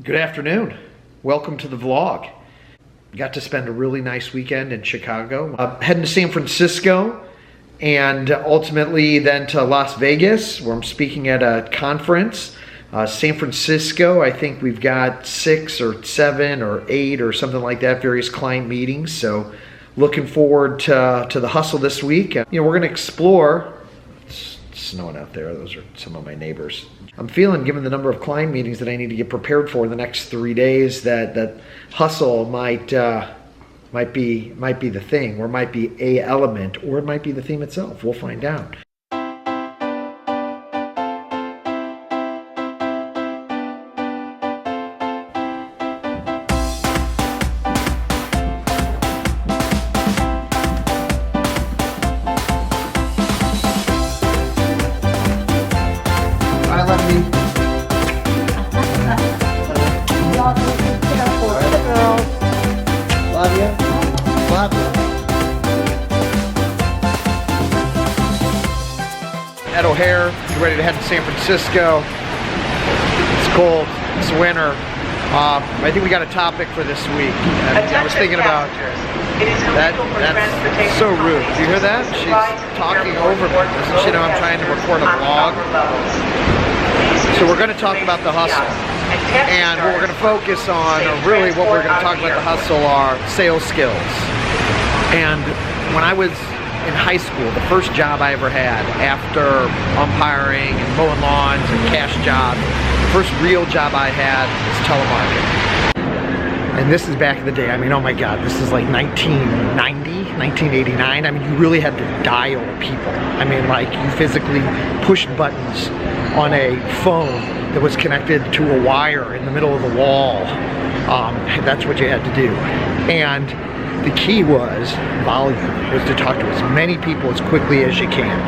Good afternoon. Welcome to the vlog. Got to spend a really nice weekend in Chicago. Heading to San Francisco and ultimately then to Las Vegas where I'm speaking at a conference. San Francisco, I think we've got 6 or 7 or 8 or something like that, various client meetings. So looking forward to the hustle this week. We're gonna explore. It's snowing out there. Those are some of my neighbors. I'm feeling, given the number of client meetings that I need to get prepared for the next 3 days, that hustle might be the thing, or might be a element, or it might be the theme itself. We'll find out. At O'Hare, get ready to head to San Francisco. It's cold, it's winter. I think we got a topic for this week. I was thinking about that. That's so rude. Do you hear that? She's talking over me. Doesn't she know I'm trying to record a vlog? So we're going to talk about the hustle. And what we're going to focus on, or really what we're going to talk about the hustle, are sales skills. And when I was in high school, the first job I ever had after umpiring and mowing lawns and cash jobs, the first real job I had was telemarketing. And this is back in the day. I mean, oh my God, this is like 1990, 1989. I mean, you really had to dial people. I mean, like, you physically pushed buttons on a phone that was connected to a wire in the middle of the wall. That's what you had to do. And the key was volume, was to talk to as many people as quickly as you can.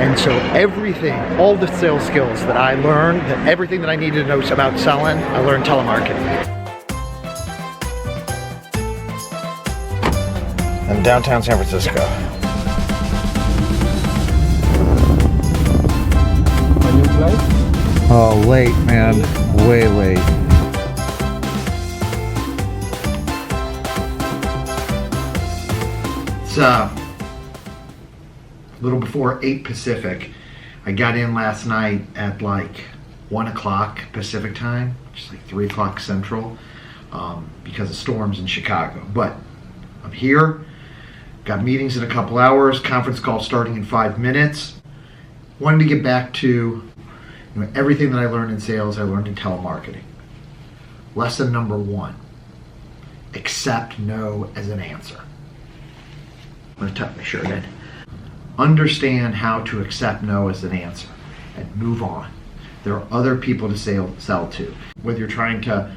And so everything, all the sales skills that I learned, everything that I needed to know about selling, I learned telemarketing. I'm downtown San Francisco. Are you late? Oh, late, man. Way late. It's a little before 8 Pacific. I got in last night at like 1 o'clock Pacific time, which is like 3 o'clock Central, because of storms in Chicago. But I'm here, got meetings in a couple hours, conference call starting in 5 minutes. Wanted to get back to everything that I learned in sales, I learned in telemarketing. Lesson number 1, accept no as an answer. I'm going to tuck my shirt in. Understand how to accept no as an answer and move on. There are other people to sell to. Whether you're trying to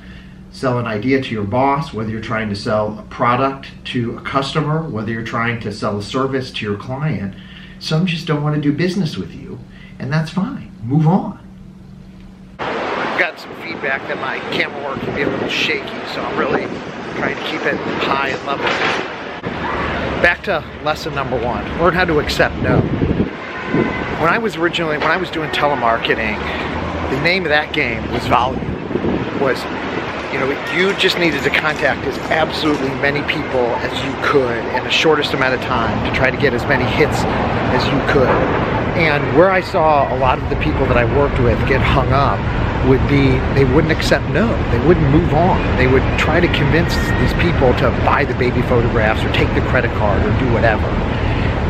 sell an idea to your boss, whether you're trying to sell a product to a customer, whether you're trying to sell a service to your client, some just don't want to do business with you, and that's fine. Move on. I've got some feedback that my camera work can be a little shaky, so I'm really trying to keep it high and level. Back to lesson number 1, learn how to accept no. When I was doing telemarketing, the name of that game was volume. You just needed to contact as absolutely many people as you could in the shortest amount of time to try to get as many hits as you could. And where I saw a lot of the people that I worked with get hung up would be they wouldn't accept no. They wouldn't move on. They would try to convince these people to buy the baby photographs or take the credit card or do whatever.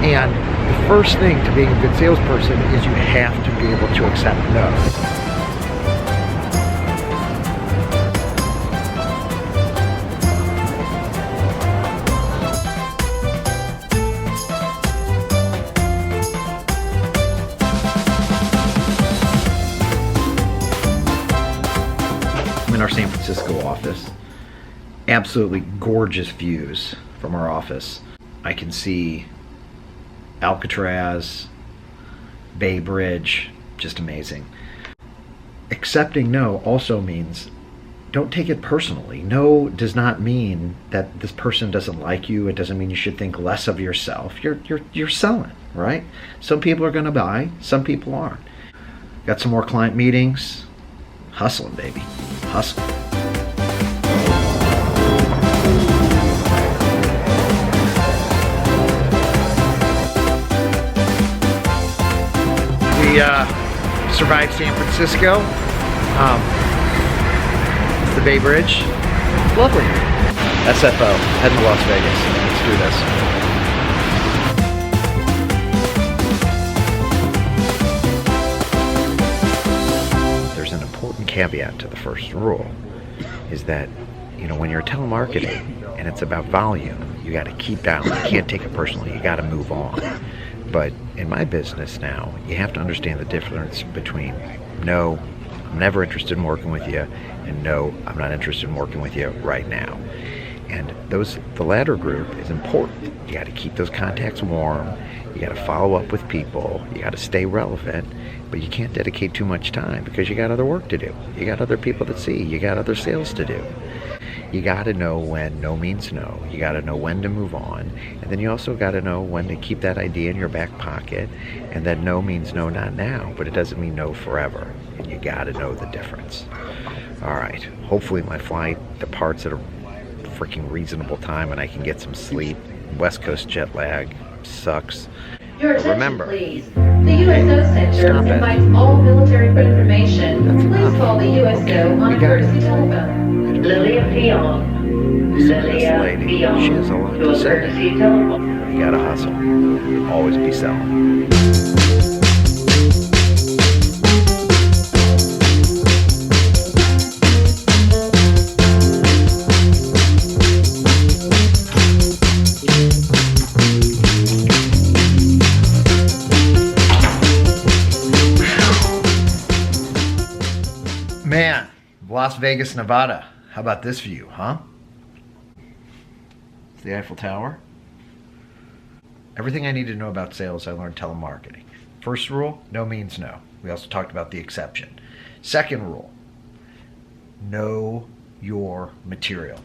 And the first thing to being a good salesperson is you have to be able to accept no. In our San Francisco office. Absolutely gorgeous views from our office. I can see Alcatraz, Bay Bridge, just amazing. Accepting no also means don't take it personally. No does not mean that this person doesn't like you. It doesn't mean you should think less of yourself. You're selling, right? Some people are going to buy, some people aren't. Got some more client meetings. Hustling, baby. Hustling. We survived San Francisco. It's the Bay Bridge. Lovely. SFO, heading to Las Vegas. Let's do this. There's an important caveat to the first rule, is that, you know, when you're telemarketing and it's about volume, you got to keep down. You can't take it personally. You got to move on. But in my business now, you have to understand the difference between no, I'm never interested in working with you, and no, I'm not interested in working with you right now. And the latter group is important. You got to keep those contacts warm. You got to follow up with people. You got to stay relevant, but you can't dedicate too much time because you got other work to do. You got other people to see. You got other sales to do. You got to know when no means no. You got to know when to move on. And then you also got to know when to keep that idea in your back pocket, and that no means no, not now, but it doesn't mean no forever. And you got to know the difference. All right. Hopefully my flight departs at a freaking reasonable time and I can get some sleep. West Coast jet lag sucks. Your attention, remember, please. The USO Center invites all military information. Please call the USO on a courtesy telephone. Lilia Pion. This lady, she has a lot to say. You gotta hustle. Always be selling. Man, Las Vegas, Nevada. How about this view, huh? It's the Eiffel Tower. Everything I need to know about sales, I learned telemarketing. First rule, no means no. We also talked about the exception. Second rule, know your material.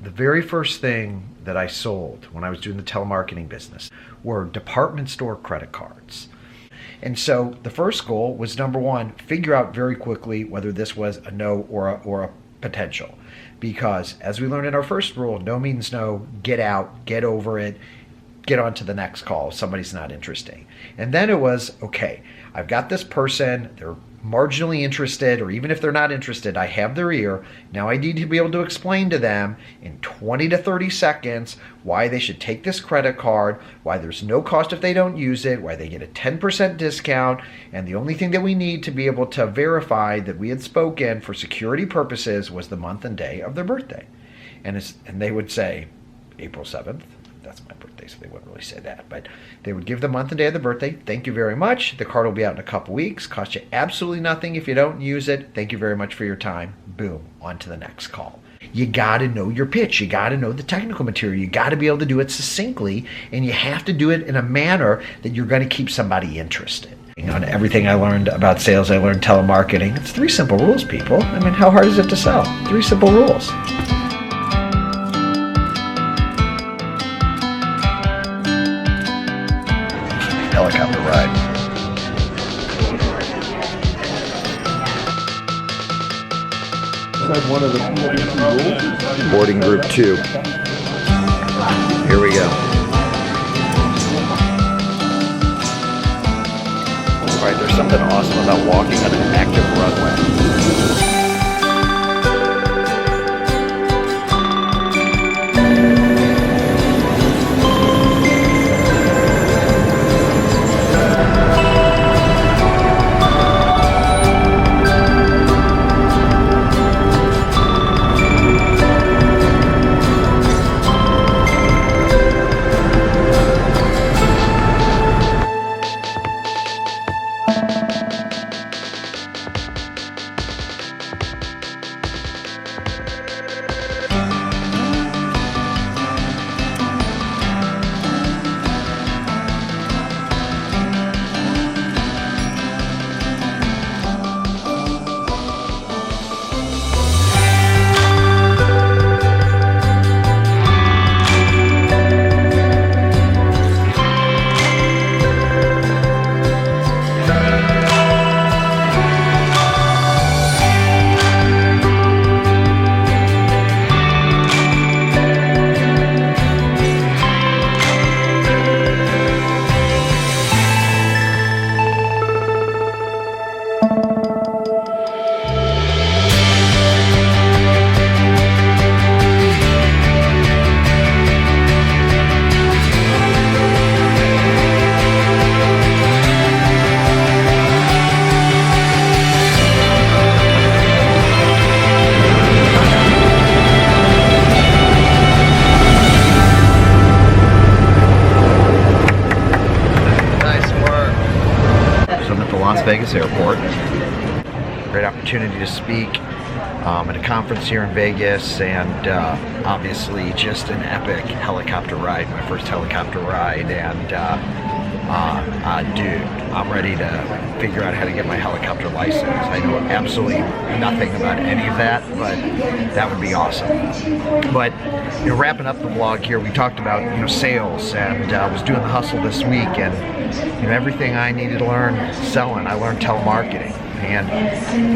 The very first thing that I sold when I was doing the telemarketing business were department store credit cards. And so the first goal was, number one, figure out very quickly whether this was a no or a potential. Because as we learned in our first rule, no means no, get out, get over it, get on to the next call if somebody's not interested. And then it was, okay, I've got this person, they're marginally interested, or even if they're not interested, I have their ear. Now I need to be able to explain to them in 20 to 30 seconds why they should take this credit card, why there's no cost if they don't use it, why they get a 10% discount, and the only thing that we need to be able to verify that we had spoken for security purposes was the month and day of their birthday. And they would say, April 7th. That's my birthday, so they wouldn't really say that. But they would give the month and day of the birthday. Thank you very much. The card will be out in a couple weeks. Cost you absolutely nothing if you don't use it. Thank you very much for your time. Boom, on to the next call. You got to know your pitch. You got to know the technical material. You got to be able to do it succinctly, and you have to do it in a manner that you're going to keep somebody interested. On everything I learned about sales, I learned telemarketing. It's 3 simple rules, people. I mean, how hard is it to sell? 3 simple rules. Helicopter ride. One of the Boarding group 2. Here we go. All right, there's something awesome about walking on an active runway. Vegas airport. Great opportunity to speak at a conference here in Vegas, and obviously just an epic helicopter ride, my first helicopter ride, and dude, I'm ready to figure out how to get my helicopter license. I know absolutely nothing about any of that, but that would be awesome. But you know, wrapping up the vlog here, we talked about, you know, sales, and I was doing the hustle this week, and you know, everything I needed to learn selling, I learned telemarketing. And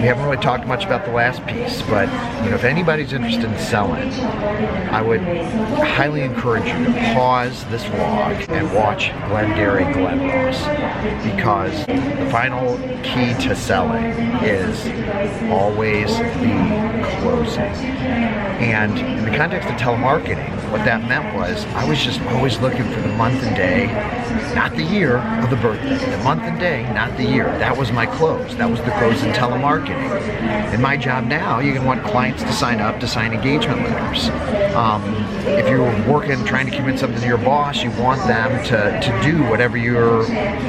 we haven't really talked much about the last piece, but you know, if anybody's interested in selling, I would highly encourage you to pause this vlog and watch Glenn Ross, because the final key to selling is always the closing. And in the context of telemarketing, what that meant was I was just always looking for the month and day, not the year of the birthday, the month and day, not the year. That was my close. That was the close in telemarketing. In my job now, you're going to want clients to sign up to sign engagement letters. If you're working, trying to commit something to your boss, you want them to do whatever you're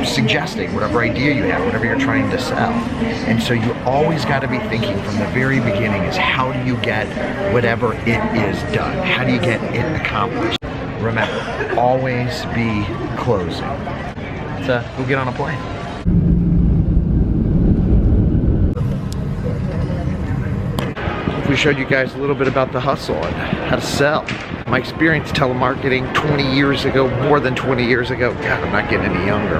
suggesting, whatever idea you have, whatever you're trying to sell. And so you always got to be thinking from the very beginning is, how do you get whatever it is done? How do you get it accomplished? Remember, always be closing. Let's go get on a plane. We showed you guys a little bit about the hustle and how to sell. My experience telemarketing 20 years ago, more than 20 years ago, God, I'm not getting any younger,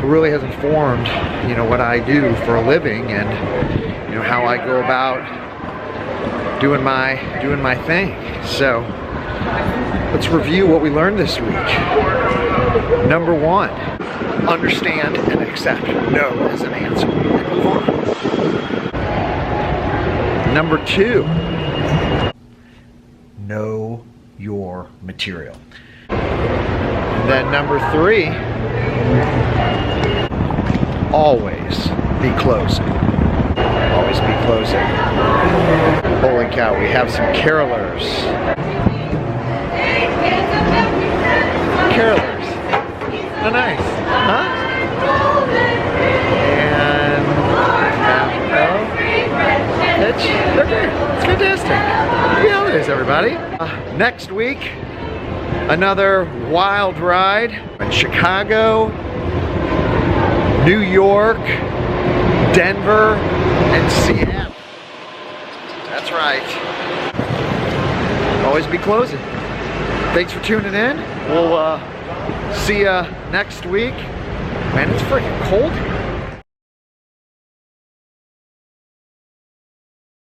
really has informed, you know, what I do for a living, and you know, how I go about doing my thing. So let's review what we learned this week. Number one, understand and accept no as an answer. Move on. Number two, know your material. And then number three, always be closing. Always be closing. Holy cow, we have some carolers. Carolers. Oh, nice. Huh? It's fantastic. Happy holidays, everybody. Next week, another wild ride in Chicago, New York, Denver, and Seattle. That's right. Always be closing. Thanks for tuning in. We'll see you next week. Man, it's freaking cold here.